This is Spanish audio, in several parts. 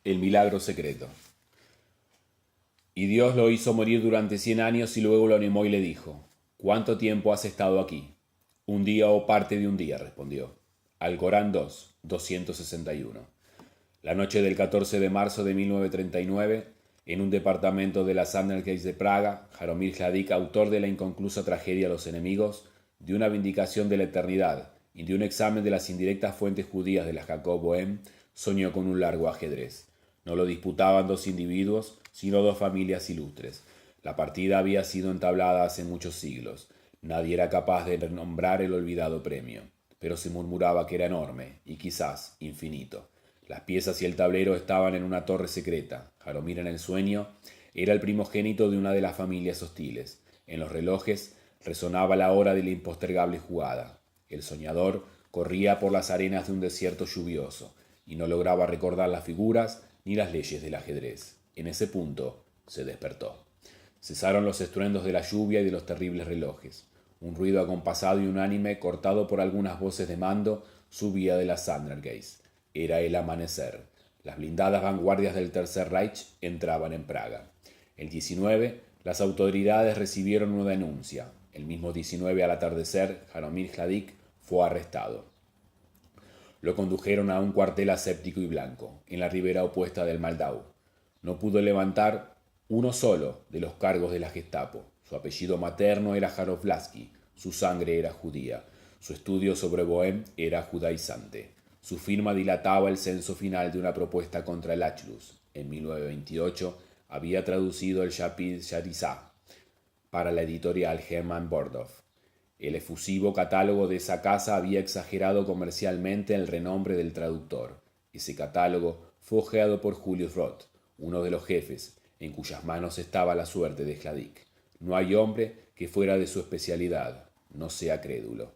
El milagro secreto. Y Dios lo hizo morir durante 100 años y luego lo animó y le dijo, ¿cuánto tiempo has estado aquí? Un día o parte de un día, respondió. Alcorán 2, 261. La noche del 14 de marzo de 1939, en un departamento de la Sandergeist de Praga, Jaromír Hladik, autor de la inconclusa tragedia Los enemigos, de una vindicación de la eternidad y de un examen de las indirectas fuentes judías de la Jacob Bohem, soñó con un largo ajedrez. No lo disputaban dos individuos, sino dos familias ilustres. La partida había sido entablada hace muchos siglos. Nadie era capaz de nombrar el olvidado premio, pero se murmuraba que era enorme y quizás infinito. Las piezas y el tablero estaban en una torre secreta. Jaromir en el sueño era el primogénito de una de las familias hostiles. En los relojes resonaba la hora de la impostergable jugada. El soñador corría por las arenas de un desierto lluvioso y no lograba recordar las figuras ni las leyes del ajedrez. En ese punto se despertó. Cesaron los estruendos de la lluvia y de los terribles relojes. Un ruido acompasado y unánime, cortado por algunas voces de mando, subía de la Sandergeist. Era el amanecer. Las blindadas vanguardias del Tercer Reich entraban en Praga. El 19, las autoridades recibieron una denuncia. El mismo 19 al atardecer, Jaromír Hladik fue arrestado. Lo condujeron a un cuartel aséptico y blanco, en la ribera opuesta del Moldau. No pudo levantar uno solo de los cargos de la Gestapo. Su apellido materno era Jaroslavski, su sangre era judía, su estudio sobre Bohem era judaizante. Su firma dilataba el censo final de una propuesta contra el Anschluss. En 1928 había traducido el Shapir Sharizah para la editorial Hermann Bordorf. El efusivo catálogo de esa casa había exagerado comercialmente el renombre del traductor. Ese catálogo fue hojeado por Julius Roth, uno de los jefes, en cuyas manos estaba la suerte de Hladik. No hay hombre que fuera de su especialidad no sea crédulo.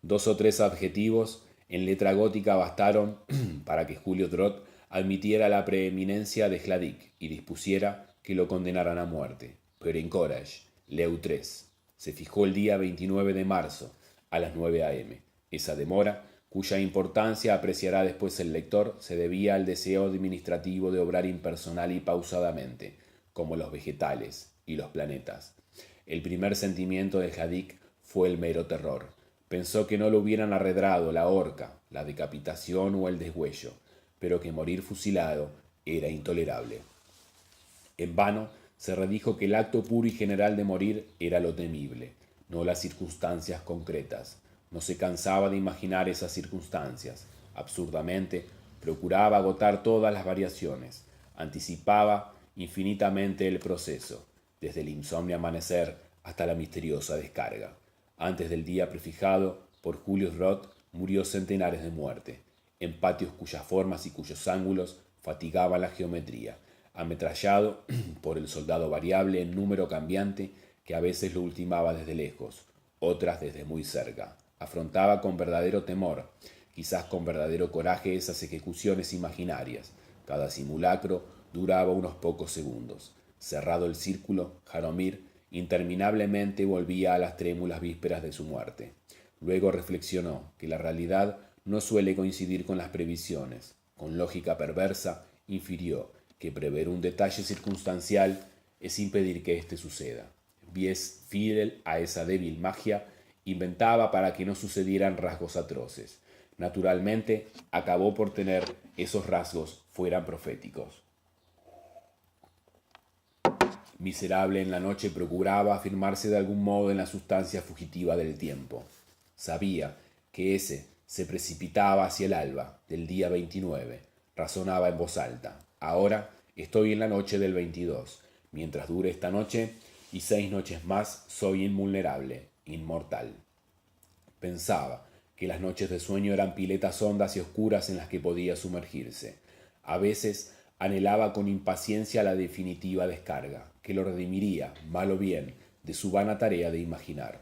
2 o 3 adjetivos en letra gótica bastaron para que Julius Roth admitiera la preeminencia de Hladik y dispusiera que lo condenaran a muerte. Pero en Courage, Leu 3. Se fijó el día 29 de marzo a las 9 a.m. Esa demora, cuya importancia apreciará después el lector, se debía al deseo administrativo de obrar impersonal y pausadamente, como los vegetales y los planetas. El primer sentimiento de Hladik fue el mero terror. Pensó que no lo hubieran arredrado la horca, la decapitación o el deshuello, pero que morir fusilado era intolerable. En vano se redijo que el acto puro y general de morir era lo temible, no las circunstancias concretas. No se cansaba de imaginar esas circunstancias. Absurdamente, procuraba agotar todas las variaciones. Anticipaba infinitamente el proceso, desde el insomnio amanecer hasta la misteriosa descarga. Antes del día prefijado por Julius Roth murió centenares de muertes, en patios cuyas formas y cuyos ángulos fatigaban la geometría, ametrallado por el soldado variable en número cambiante que a veces lo ultimaba desde lejos, otras desde muy cerca. Afrontaba con verdadero temor, quizás con verdadero coraje, esas ejecuciones imaginarias. Cada simulacro duraba unos pocos segundos. Cerrado el círculo, Jaromir interminablemente volvía a las trémulas vísperas de su muerte. Luego reflexionó que la realidad no suele coincidir con las previsiones. Con lógica perversa, infirió que prever un detalle circunstancial es impedir que éste suceda. Bies, fiel a esa débil magia, inventaba para que no sucedieran rasgos atroces. Naturalmente, acabó por tener esos rasgos fueran proféticos. Miserable en la noche procuraba afirmarse de algún modo en la sustancia fugitiva del tiempo. Sabía que ese se precipitaba hacia el alba del día 29. Razonaba en voz alta. Ahora estoy en la noche del 22. Mientras dure esta noche y 6 noches más, soy invulnerable, inmortal. Pensaba que las noches de sueño eran piletas hondas y oscuras en las que podía sumergirse. A veces anhelaba con impaciencia la definitiva descarga, que lo redimiría, mal o bien, de su vana tarea de imaginar.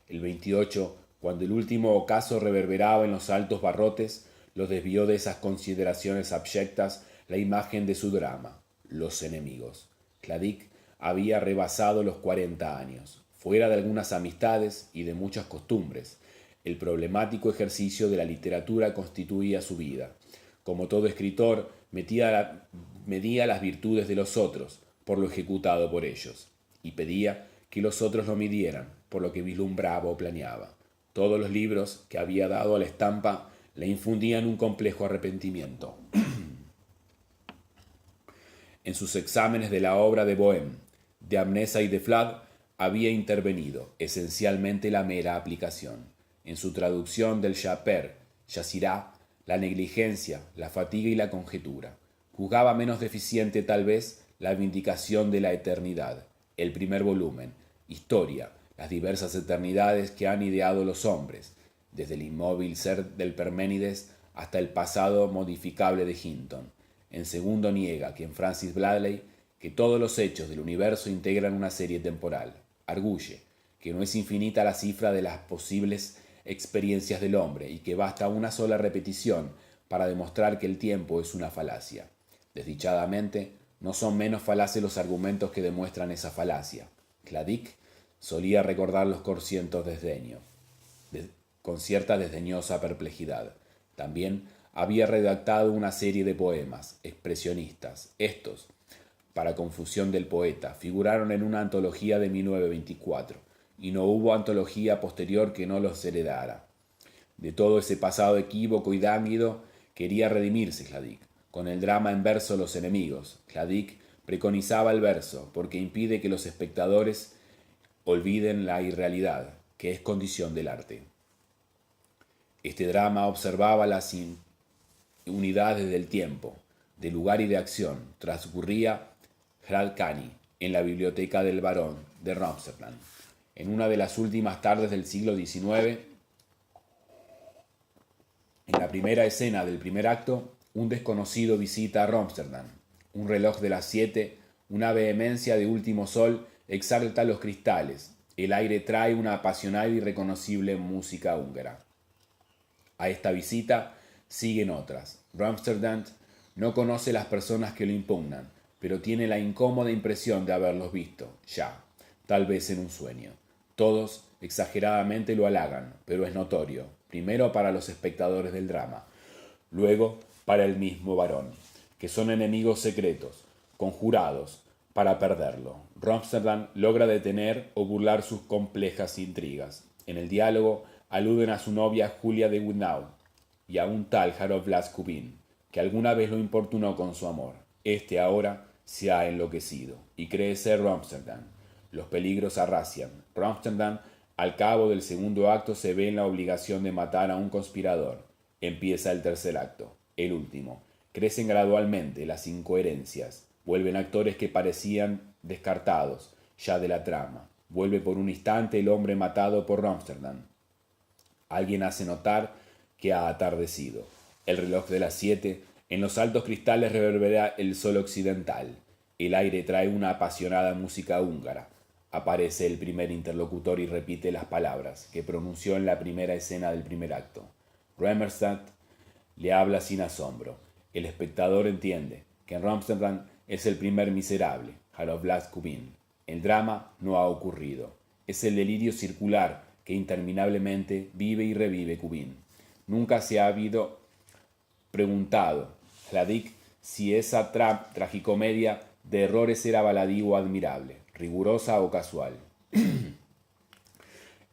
El 28, cuando el último ocaso reverberaba en los altos barrotes, los desvió de esas consideraciones abyectas la imagen de su drama, los enemigos. Hladik había rebasado los 40 años, fuera de algunas amistades y de muchas costumbres. El problemático ejercicio de la literatura constituía su vida. Como todo escritor, medía las virtudes de los otros por lo ejecutado por ellos, y pedía que los otros lo midieran por lo que vislumbraba o planeaba. Todos los libros que había dado a la estampa le infundían un complejo arrepentimiento. En sus exámenes de la obra de Bohème, de Amnesa y de Flad había intervenido esencialmente la mera aplicación. En su traducción del Chaper, Yacyra, la negligencia, la fatiga y la conjetura. Juzgaba menos deficiente tal vez la vindicación de la eternidad, el primer volumen, Historia, las diversas eternidades que han ideado los hombres, desde el inmóvil ser del Parménides hasta el pasado modificable de Hinton. En segundo niega que en Francis Bradley que todos los hechos del universo integran una serie temporal. Arguye que no es infinita la cifra de las posibles experiencias del hombre y que basta una sola repetición para demostrar que el tiempo es una falacia. Desdichadamente, no son menos falaces los argumentos que demuestran esa falacia. Cladic solía recordarlos con cierto desdeño, con cierta desdeñosa perplejidad. También había redactado una serie de poemas expresionistas. Estos, para confusión del poeta, figuraron en una antología de 1924, y no hubo antología posterior que no los heredara. De todo ese pasado equívoco y lánguido quería redimirse Cladic, con el drama en verso Los enemigos. Cladic preconizaba el verso porque impide que los espectadores olviden la irrealidad, que es condición del arte. Este drama observaba las unidades del tiempo, de lugar y de acción. Transcurría Hradčany, en la biblioteca del barón de Rómstad. En una de las últimas tardes del siglo XIX, en la primera escena del primer acto, un desconocido visita a Rómstad. Un reloj de las 7, una vehemencia de último sol, exalta los cristales. El aire trae una apasionada y reconocible música húngara. A esta visita siguen otras. Rómstad no conoce las personas que lo impugnan, pero tiene la incómoda impresión de haberlos visto, ya, tal vez en un sueño. Todos exageradamente lo halagan, pero es notorio, primero para los espectadores del drama, luego para el mismo varón, que son enemigos secretos, conjurados para perderlo. Rómstad logra detener o burlar sus complejas intrigas. En el diálogo aluden a su novia Julia de Winau y a un tal Jarosław Kubín, que alguna vez lo importunó con su amor. Este ahora se ha enloquecido y cree ser Rómstad. Los peligros arrasian. Rómstad, al cabo del segundo acto, se ve en la obligación de matar a un conspirador. Empieza el tercer acto, el último. Crecen gradualmente las incoherencias. Vuelven actores que parecían descartados ya de la trama. Vuelve por un instante el hombre matado por Rómstad. Alguien hace notar que ha atardecido. El reloj de las 7, en los altos cristales reverbera el sol occidental. El aire trae una apasionada música húngara. Aparece el primer interlocutor y repite las palabras que pronunció en la primera escena del primer acto. Römerstadt le habla sin asombro. El espectador entiende que en Rómstad es el primer miserable, Jarosław Kubín. El drama no ha ocurrido. Es el delirio circular que interminablemente vive y revive Kubín. Nunca se ha habido preguntado Cladic si esa tragicomedia de errores era baladí o admirable, rigurosa o casual.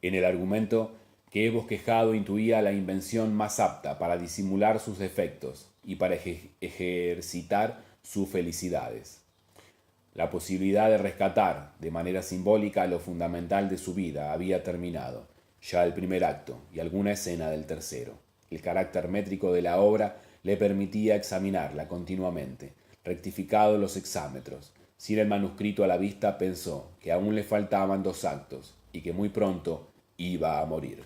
En el argumento que he bosquejado intuía la invención más apta para disimular sus defectos y para ejercitar sus felicidades. La posibilidad de rescatar de manera simbólica lo fundamental de su vida había terminado, ya el primer acto y alguna escena del tercero. El carácter métrico de la obra le permitía examinarla continuamente. Rectificados los exámetros, sin el manuscrito a la vista, pensó que aún le faltaban 2 actos y que muy pronto iba a morir.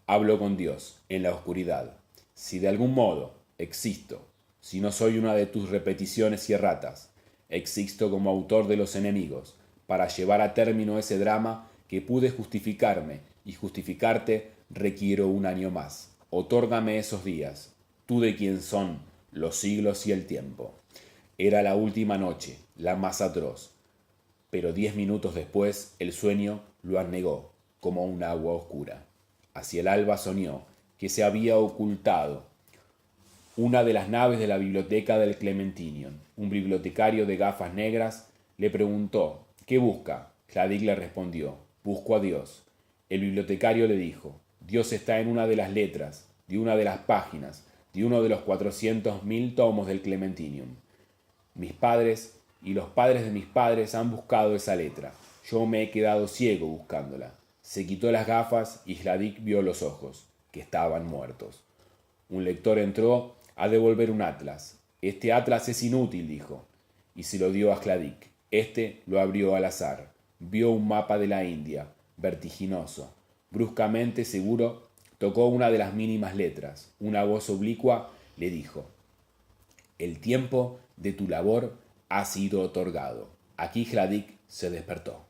Hablo con Dios en la oscuridad. Si de algún modo existo, si no soy una de tus repeticiones y erratas, existo como autor de Los enemigos, para llevar a término ese drama que pude justificarme, y justificarte requiero un año más. Otórgame esos días, tú de quien son los siglos y el tiempo. Era la última noche, la más atroz, pero 10 minutos después el sueño lo anegó como un agua oscura. Hacia el alba soñó que se había ocultado una de las naves de la biblioteca del Clementinion. Un bibliotecario de gafas negras le preguntó: ¿qué busca? Hladik le respondió: busco a Dios. El bibliotecario le dijo: Dios está en una de las letras, de una de las páginas, de uno de los 400.000 tomos del Clementinium. Mis padres y los padres de mis padres han buscado esa letra. Yo me he quedado ciego buscándola. Se quitó las gafas y Hladik vio los ojos, que estaban muertos. Un lector entró a devolver un atlas. Este atlas es inútil, dijo, y se lo dio a Hladik. Este lo abrió al azar. Vio un mapa de la India, vertiginoso. Bruscamente, seguro, tocó una de las mínimas letras. Una voz oblicua le dijo: el tiempo de tu labor ha sido otorgado. Aquí Hladik se despertó.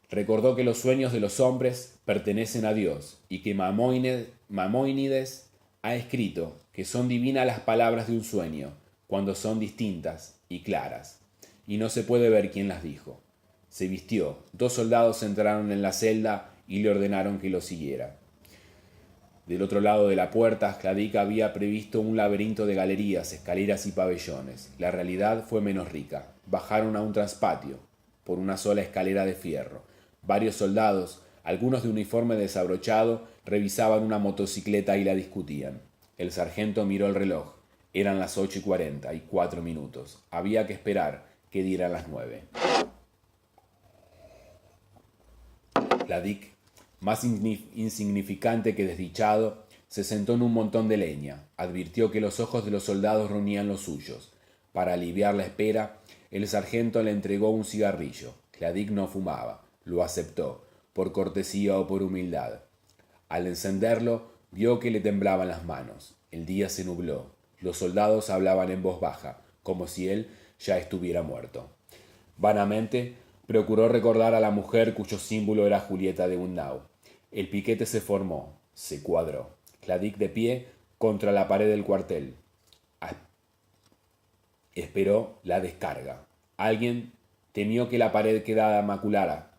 Recordó que los sueños de los hombres pertenecen a Dios y que Maimónides ha escrito que son divinas las palabras de un sueño cuando son distintas y claras, y no se puede ver quién las dijo. Se vistió, 2 soldados entraron en la celda y le ordenaron que lo siguiera. Del otro lado de la puerta, Hladik había previsto un laberinto de galerías, escaleras y pabellones. La realidad fue menos rica. Bajaron a un traspatio, por una sola escalera de fierro. Varios soldados, algunos de uniforme desabrochado, revisaban una motocicleta y la discutían. El sargento miró el reloj. Eran las 8:44. Había que esperar que dieran las 9. Hladik, más insignificante que desdichado, se sentó en un montón de leña. Advirtió que los ojos de los soldados reunían los suyos. Para aliviar la espera, el sargento le entregó un cigarrillo. Hladik no fumaba. Lo aceptó, por cortesía o por humildad. Al encenderlo, vio que le temblaban las manos. El día se nubló. Los soldados hablaban en voz baja, como si él ya estuviera muerto. Vanamente, procuró recordar a la mujer cuyo símbolo era Julieta de Unnao. El piquete se formó, se cuadró. Hladik de pie contra la pared del cuartel. Esperó la descarga. Alguien temió que la pared quedara maculada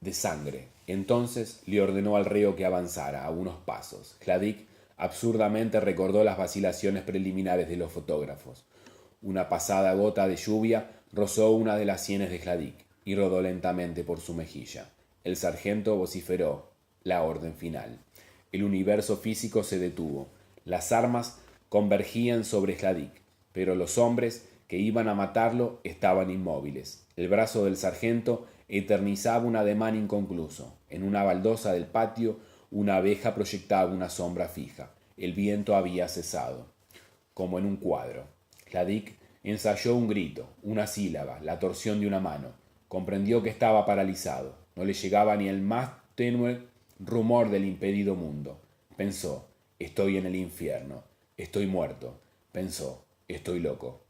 de sangre. Entonces le ordenó al reo que avanzara a unos pasos. Hladik absurdamente recordó las vacilaciones preliminares de los fotógrafos. Una pasada gota de lluvia rozó una de las sienes de Hladik y rodó lentamente por su mejilla. El sargento vociferó la orden final. El universo físico se detuvo. Las armas convergían sobre Hladik, pero los hombres que iban a matarlo estaban inmóviles. El brazo del sargento eternizaba un ademán inconcluso. En una baldosa del patio, una abeja proyectaba una sombra fija. El viento había cesado. Como en un cuadro. Hladik ensayó un grito, una sílaba, la torsión de una mano. Comprendió que estaba paralizado. No le llegaba ni el más tenue rumor del impedido mundo. Pensó: estoy en el infierno. Estoy muerto. Pensó: estoy loco.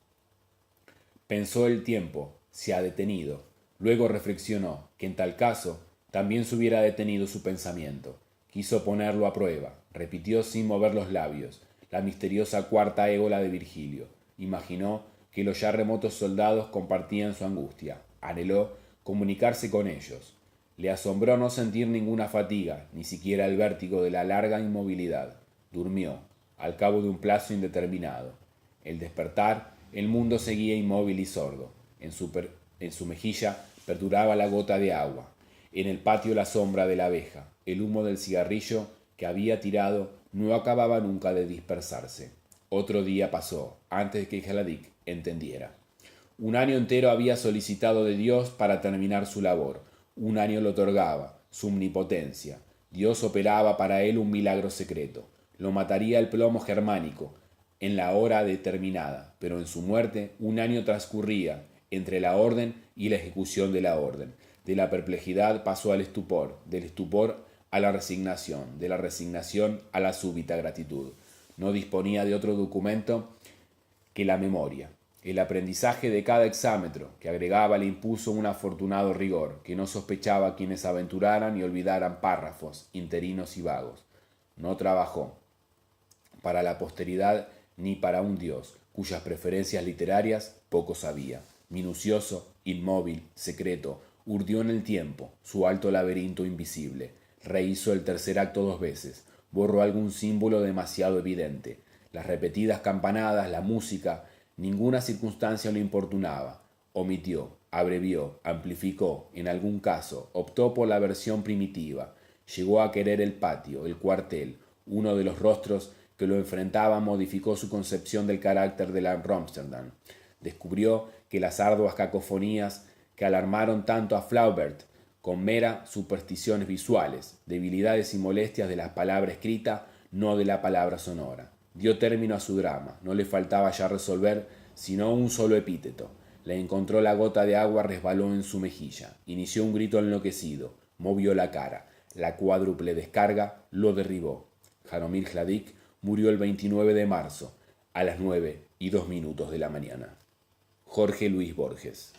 Pensó: el tiempo se ha detenido. Luego reflexionó que en tal caso también se hubiera detenido su pensamiento. Quiso ponerlo a prueba. Repitió sin mover los labios la misteriosa cuarta égola de Virgilio. Imaginó que los ya remotos soldados compartían su angustia. Anheló comunicarse con ellos. Le asombró no sentir ninguna fatiga, ni siquiera el vértigo de la larga inmovilidad. Durmió, al cabo de un plazo indeterminado. El despertar, el mundo seguía inmóvil y sordo. En su mejilla perduraba la gota de agua. En el patio la sombra de la abeja. El humo del cigarrillo que había tirado no acababa nunca de dispersarse. Otro día pasó, antes de que Hladik entendiera. Un año entero había solicitado de Dios para terminar su labor. Un año lo otorgaba, su omnipotencia. Dios operaba para él un milagro secreto. Lo mataría el plomo germánico en la hora determinada, pero en su muerte un año transcurría entre la orden y la ejecución de la orden. De la perplejidad pasó al estupor, del estupor a la resignación, de la resignación a la súbita gratitud. No disponía de otro documento que la memoria. El aprendizaje de cada exámetro que agregaba le impuso un afortunado rigor que no sospechaba quienes aventuraran y olvidaran párrafos interinos y vagos. No trabajó para la posteridad ni para un Dios, cuyas preferencias literarias poco sabía. Minucioso, inmóvil, secreto, urdió en el tiempo su alto laberinto invisible. Rehizo el tercer acto 2 veces, borró algún símbolo demasiado evidente. Las repetidas campanadas, la música, ninguna circunstancia lo importunaba. Omitió, abrevió, amplificó, en algún caso, optó por la versión primitiva. Llegó a querer el patio, el cuartel. Uno de los rostros que lo enfrentaban modificó su concepción del carácter de la Rómsterdam. Descubrió que las arduas cacofonías que alarmaron tanto a Flaubert, con meras supersticiones visuales, debilidades y molestias de la palabra escrita, no de la palabra sonora. Dio término a su drama, no le faltaba ya resolver sino un solo epíteto. Le encontró la gota de agua, resbaló en su mejilla, inició un grito enloquecido, movió la cara, la cuádruple descarga lo derribó. Jaromir Hladik murió el 29 de marzo, a las 9:02 de la mañana. Jorge Luis Borges.